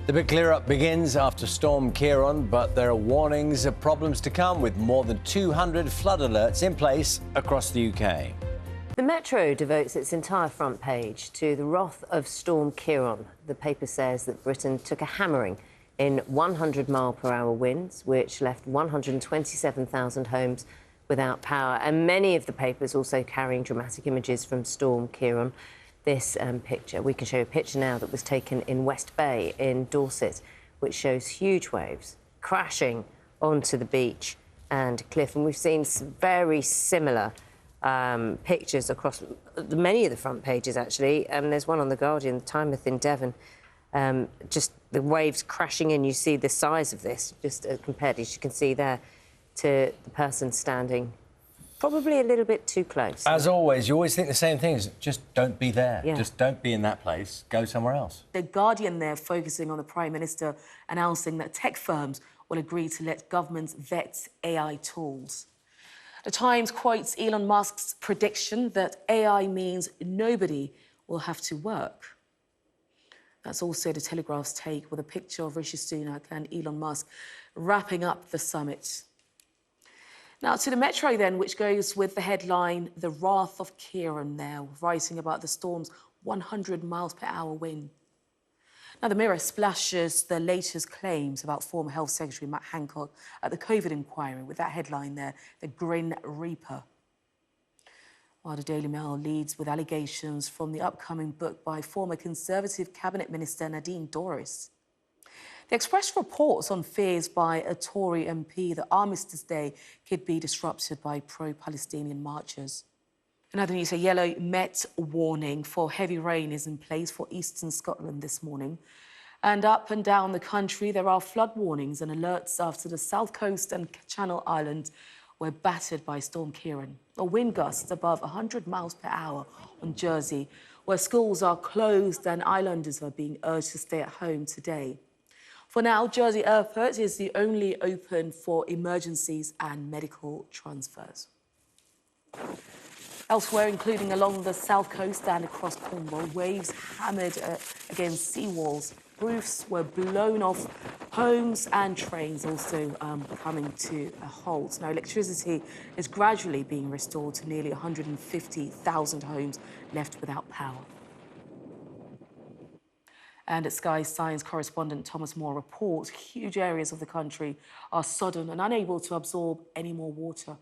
The big clear-up begins after Storm Ciarán, but there are warnings of problems to come with more than 200 flood alerts in place across the UK. The Metro devotes its entire front page to the wrath of Storm Ciarán. The paper says that Britain took a hammering in 100-mile-per-hour winds, which left 127,000 homes without power. And many of the papers also carrying dramatic images from Storm Ciarán. This picture, we can show you a picture now that was taken in West Bay in Dorset, which shows huge waves crashing onto the beach and cliff. And we've seen some very similar pictures across many of the front pages, actually. There's one on The Guardian, Tynemouth in Devon. Just the waves crashing in. You see the size of this, just compared, as you can see there, to the person standing probably a little bit too close. As always, you always think the same things. Just don't be there. Yeah. Just don't be in that place. Go somewhere else. The Guardian there focusing on the Prime Minister announcing that tech firms will agree to let governments vet AI tools. The Times quotes Elon Musk's prediction that AI means nobody will have to work. That's also the Telegraph's take, with a picture of Rishi Sunak and Elon Musk wrapping up the summit. Now to the Metro then, which goes with the headline, The Wrath of Ciarán there, writing about the storm's 100 miles per hour wind. Now the Mirror splashes the latest claims about former Health Secretary Matt Hancock at the COVID inquiry with that headline there, The Grim Reaper. While the Daily Mail leads with allegations from the upcoming book by former Conservative Cabinet Minister Nadine Dorries. The Express reports on fears by a Tory MP that Armistice Day could be disrupted by pro-Palestinian marchers. Another news, a yellow Met warning for heavy rain is in place for eastern Scotland this morning. And up and down the country, there are flood warnings and alerts after the South Coast and Channel Islands were battered by Storm Ciarán. A wind gusts above 100 miles per hour on Jersey, where schools are closed and islanders are being urged to stay at home today. For now, Jersey Airport is the only open for emergencies and medical transfers. Elsewhere, including along the south coast and across Cornwall, waves hammered against seawalls. Roofs were blown off, homes and trains also coming to a halt. Now, electricity is gradually being restored to nearly 150,000 homes left without power. And at Sky Science correspondent Thomas Moore reports huge areas of the country are sodden and unable to absorb any more water.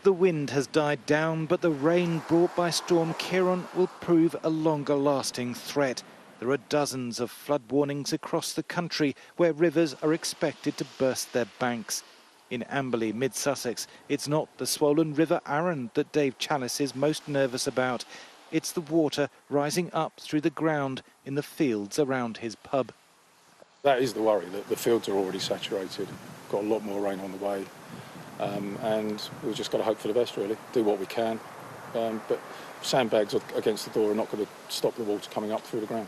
The wind has died down, but the rain brought by Storm Ciarán will prove a longer-lasting threat. There are dozens of flood warnings across the country where rivers are expected to burst their banks. In Amberley, mid-Sussex, it's not the swollen River Arun that Dave Chalice is most nervous about. It's the water rising up through the ground in the fields around his pub. That is the worry, that the fields are already saturated. Got a lot more rain on the way. And we've just got to hope for the best, really. Do what we can. But sandbags against the door are not going to stop the water coming up through the ground.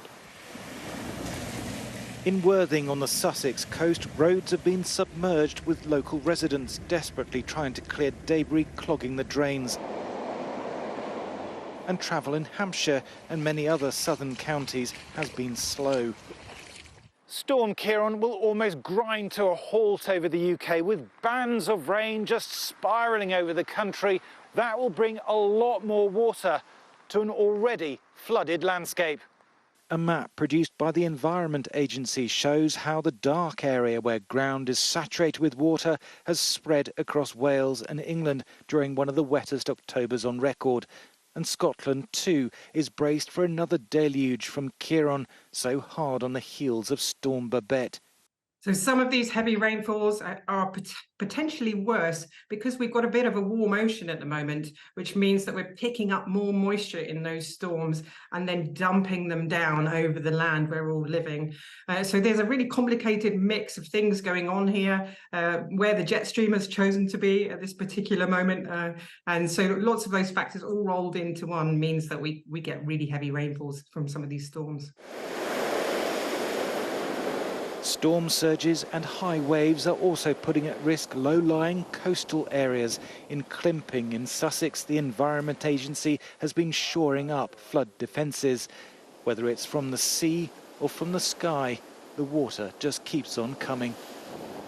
In Worthing on the Sussex coast, roads have been submerged with local residents desperately trying to clear debris clogging the drains. And travel in Hampshire and many other southern counties has been slow. Storm Ciarán will almost grind to a halt over the UK with bands of rain just spiralling over the country. That will bring a lot more water to an already flooded landscape. A map produced by the Environment Agency shows how the dark area where ground is saturated with water has spread across Wales and England during one of the wettest Octobers on record. And Scotland, too, is braced for another deluge from Ciarán, so hard on the heels of Storm Babette. So some of these heavy rainfalls are potentially worse because we've got a bit of a warm ocean at the moment, which means that we're picking up more moisture in those storms and then dumping them down over the land where we're all living. So there's a really complicated mix of things going on here, where the jet stream has chosen to be at this particular moment. And so lots of those factors all rolled into one means that we get really heavy rainfalls from some of these storms. Storm surges and high waves are also putting at risk low-lying coastal areas. In Climping in Sussex, the Environment Agency has been shoring up flood defences. Whether it's from the sea or from the sky, the water just keeps on coming.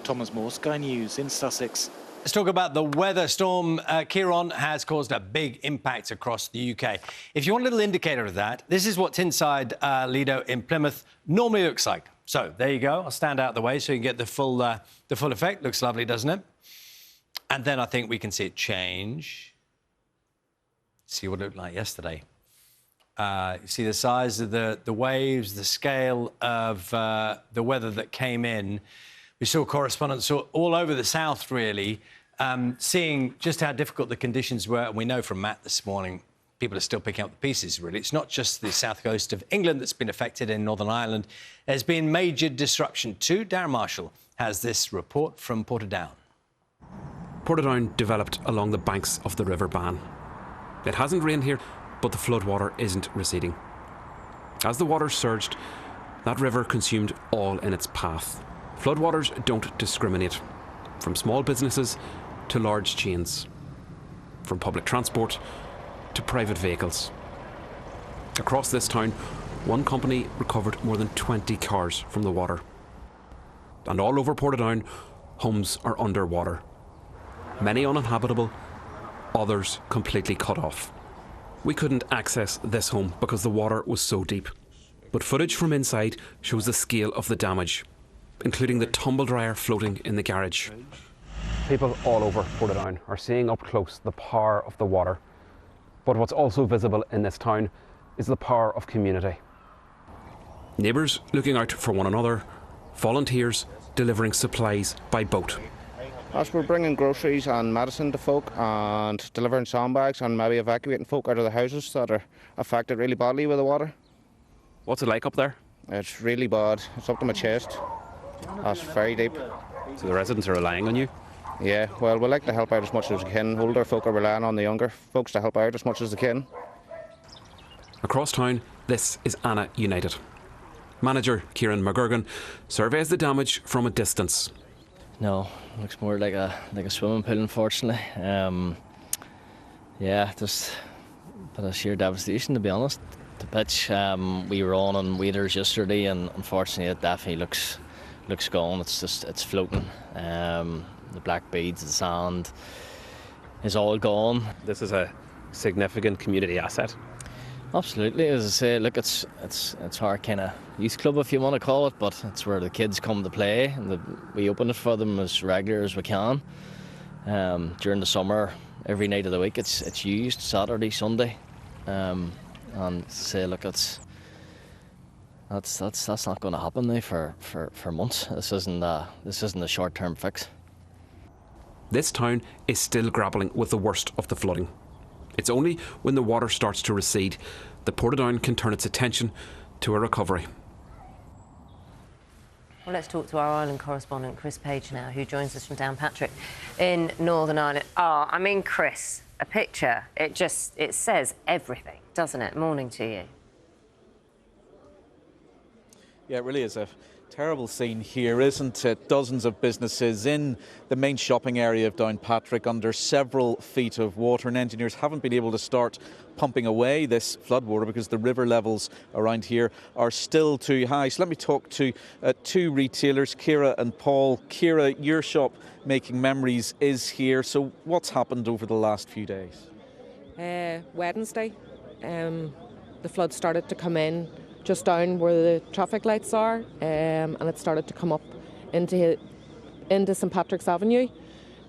Thomas Moore, Sky News in Sussex. Let's talk about the weather. Storm Ciarán has caused a big impact across the UK. If you want a little indicator of that, this is what's inside Lido in Plymouth normally looks like. So there you go. I'll stand out the way so you can get the full effect. Looks lovely, doesn't it? And then I think we can see it change. See what it looked like yesterday. You see the size of the waves, the scale of the weather that came in. We saw correspondents all over the south, really, seeing just how difficult the conditions were. And we know from Matt this morning, people are still picking up the pieces, really. It's not just the south coast of England that's been affected in Northern Ireland. There's been major disruption too. Darren Marshall has this report from Portadown. Portadown developed along the banks of the River Bann. It hasn't rained here, but the floodwater isn't receding. As the water surged, that river consumed all in its path. Floodwaters don't discriminate, from small businesses to large chains, from public transport to private vehicles. Across this town, one company recovered more than 20 cars from the water. And all over Portadown, homes are underwater. Many uninhabitable, others completely cut off. We couldn't access this home because the water was so deep. But footage from inside shows the scale of the damage, including the tumble dryer floating in the garage. People all over Portadown are seeing up close the power of the water. But what's also visible in this town is the power of community. Neighbours looking out for one another, volunteers delivering supplies by boat. As we're bringing groceries and medicine to folk and delivering sandbags and maybe evacuating folk out of the houses that are affected really badly with the water. What's it like up there? It's really bad. It's up to my chest. That's very deep. So the residents are relying on you? Yeah, well, we like to help out as much as we can. Older folk are relying on the younger folks to help out as much as they can. Across town, this is Anna United. Manager Ciarán McGurgan surveys the damage from a distance. No, looks more like a swimming pool, unfortunately. Yeah, just a bit of sheer devastation, to be honest. The pitch we were on waders yesterday, and unfortunately it definitely looks gone. It's floating. The black beads, the sand is all gone. This is a significant community asset. Absolutely, as I say, look, it's our kind of youth club, if you want to call it, but it's where the kids come to play, and we open it for them as regular as we can. During the summer, every night of the week, it's used Saturday, Sunday, and say, look, that's not going to happen now for months. This isn't a short-term fix. This town is still grappling with the worst of the flooding. It's only when the water starts to recede that Portadown can turn its attention to a recovery. Well, let's talk to our Ireland correspondent, Chris Page, now, who joins us from Downpatrick in Northern Ireland. I mean, Chris, a picture, it says everything, doesn't it? Morning to you. Yeah, it really is a terrible scene here, isn't it? Dozens of businesses in the main shopping area of Downpatrick under several feet of water, and engineers haven't been able to start pumping away this floodwater because the river levels around here are still too high. So let me talk to two retailers, Ciara and Paul. Ciara, your shop Making Memories is here. So what's happened over the last few days? Wednesday, the flood started to come in just down where the traffic lights are, and it started to come up into St Patrick's Avenue.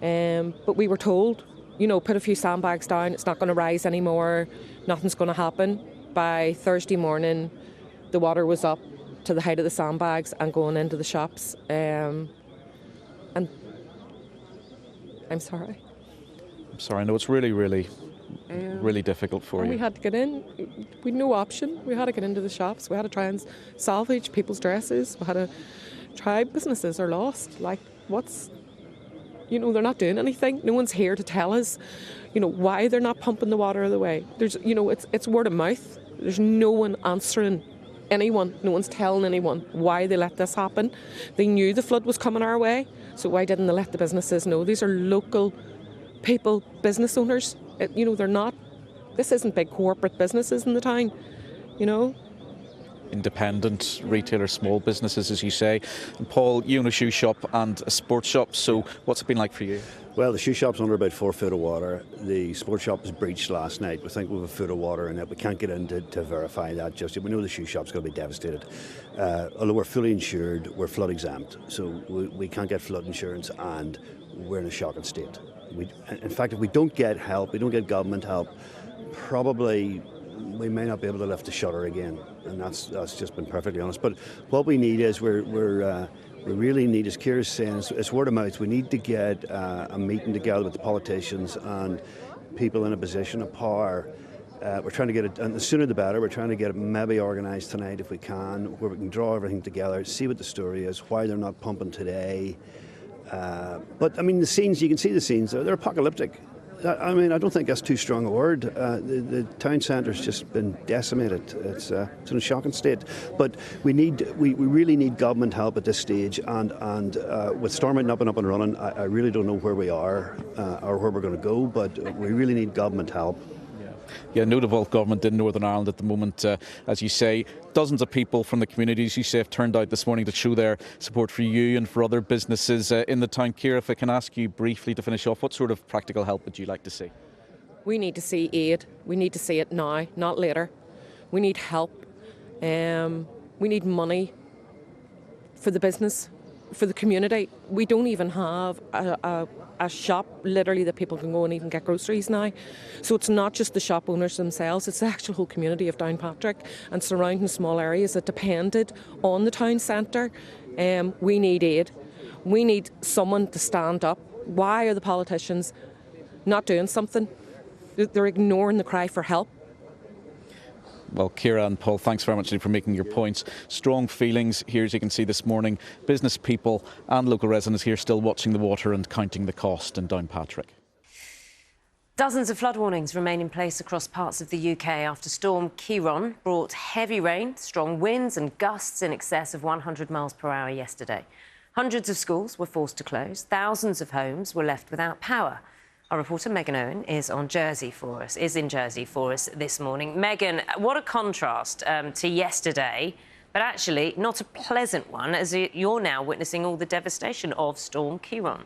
But we were told, put a few sandbags down, it's not going to rise anymore, nothing's going to happen. By Thursday morning, the water was up to the height of the sandbags and going into the shops. And I'm sorry. I'm sorry, I know it's really difficult for you. We had to get in. We had no option. We had to get into the shops. We had to try and salvage people's dresses. We had to try. Businesses are lost. Like, they're not doing anything. No one's here to tell us, why they're not pumping the water away. There's, it's word of mouth. There's no one answering anyone. No one's telling anyone why they let this happen. They knew the flood was coming our way, so why didn't they let the businesses know? These are local people, business owners. They're not. This isn't big corporate businesses in the town, independent retailers, small businesses, as you say. And Paul, you own a shoe shop and a sports shop, so what's it been like for you? Well, the shoe shop's under about 4 foot of water. The sports shop was breached last night. We think we have a foot of water in it. We can't get in to verify that just yet. We know the shoe shop's going to be devastated. Although we're fully insured, we're flood exempt, so we can't get flood insurance, and we're in a shocking state. In fact, if we don't get help, we don't get government help, probably we may not be able to lift the shutter again, and that's just been perfectly honest. But what we need is we really need, as Ciarán's saying, it's word of mouth. We need to get a meeting together with the politicians and people in a position of power. We're trying to get it, and the sooner the better. We're trying to get it maybe organised tonight if we can, where we can draw everything together, see what the story is, why they're not pumping today. But I mean, the scenes, you can see the scenes, they're apocalyptic. I mean, I don't think that's too strong a word. The town centre's just been decimated. It's in a shocking state. But we really need government help at this stage. And with Stormwarning up and running, I really don't know where we are or where we're going to go. But we really need government help. Yeah, no devolved government in Northern Ireland at the moment. As you say, dozens of people from the communities, you say, have turned out this morning to show their support for you and for other businesses in the town. Ciarán, if I can ask you briefly to finish off, what sort of practical help would you like to see? We need to see aid. We need to see it now, not later. We need help. We need money for the business, for the community. We don't even have a shop literally that people can go and even get groceries now. So it's not just the shop owners themselves, it's the actual whole community of Downpatrick and surrounding small areas that depended on the town centre. We need aid. We need someone to stand up. Why are the politicians not doing something? They're ignoring the cry for help. Well, Ciarán and Paul, thanks very much for making your points. Strong feelings here, as you can see this morning. Business people and local residents here still watching the water and counting the cost in Downpatrick. Dozens of flood warnings remain in place across parts of the UK after Storm Ciarán brought heavy rain, strong winds and gusts in excess of 100 miles per hour yesterday. Hundreds of schools were forced to close. Thousands of homes were left without power. Our reporter Megan Owen is in Jersey for us this morning. Megan, what a contrast to yesterday, but actually not a pleasant one, as you're now witnessing all the devastation of Storm Ciarán.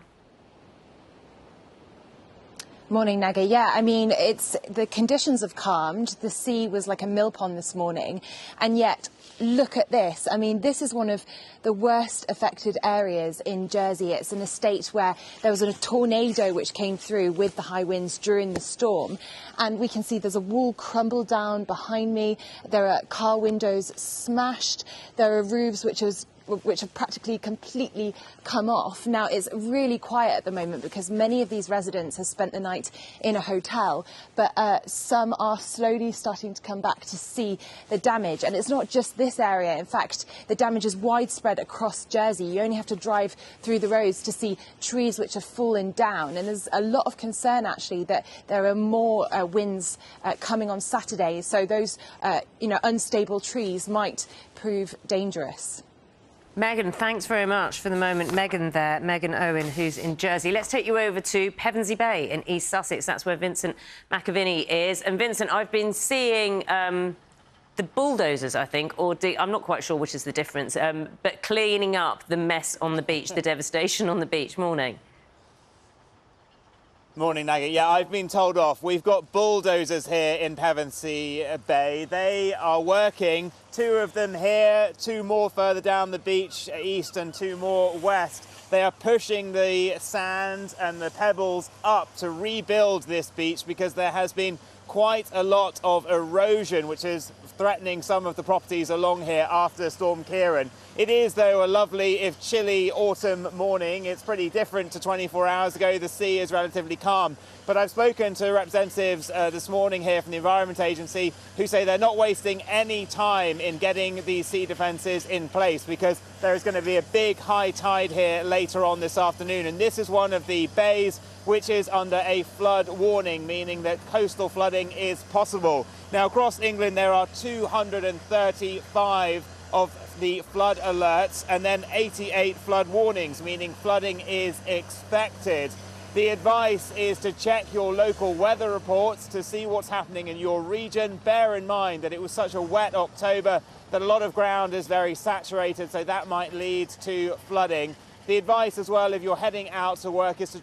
Morning, Naga. Yeah, I mean, the conditions have calmed. The sea was like a mill pond this morning, and yet look at this. I mean, this is one of the worst affected areas in Jersey. It's an estate where there was a tornado which came through with the high winds during the storm, and we can see there's a wall crumbled down behind me. There are car windows smashed. There are roofs which have practically completely come off. Now, it's really quiet at the moment because many of these residents have spent the night in a hotel, but some are slowly starting to come back to see the damage. And it's not just this area. In fact, the damage is widespread across Jersey. You only have to drive through the roads to see trees which have fallen down. And there's a lot of concern, actually, that there are more winds coming on Saturday. So those, unstable trees might prove dangerous. Megan, thanks very much for the moment. Megan Owen, who's in Jersey. Let's take you over to Pevensey Bay in East Sussex. That's where Vincent McAviney is. And Vincent, I've been seeing the bulldozers, I think, I'm not quite sure which is the difference, but cleaning up the mess on the beach, the devastation on the beach. Morning. Morning, Nugget. Yeah, I've been told off. We've got bulldozers here in Pevensey Bay. They are working. 2 of them here, 2 more further down the beach east and 2 more west. They are pushing the sand and the pebbles up to rebuild this beach because there has been quite a lot of erosion, which is threatening some of the properties along here after Storm Ciarán. It is, though, a lovely, if chilly, autumn morning. It's pretty different to 24 hours ago. The sea is relatively calm. But I've spoken to representatives this morning here from the Environment Agency who say they're not wasting any time in getting these sea defences in place because there is going to be a big high tide here later on this afternoon. And this is one of the bays which is under a flood warning, meaning that coastal flooding is possible. Now, across England, there are 235 of the flood alerts and then 88 flood warnings, meaning flooding is expected. The advice is to check your local weather reports to see what's happening in your region. Bear in mind that it was such a wet October that a lot of ground is very saturated, so that might lead to flooding. The advice as well, if you're heading out to work, is to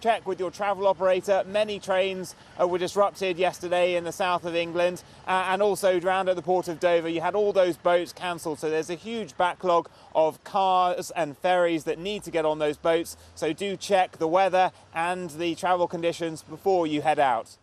check with your travel operator. Many trains were disrupted yesterday in the south of England, and also around at the port of Dover. You had all those boats cancelled, so there's a huge backlog of cars and ferries that need to get on those boats. So do check the weather and the travel conditions before you head out.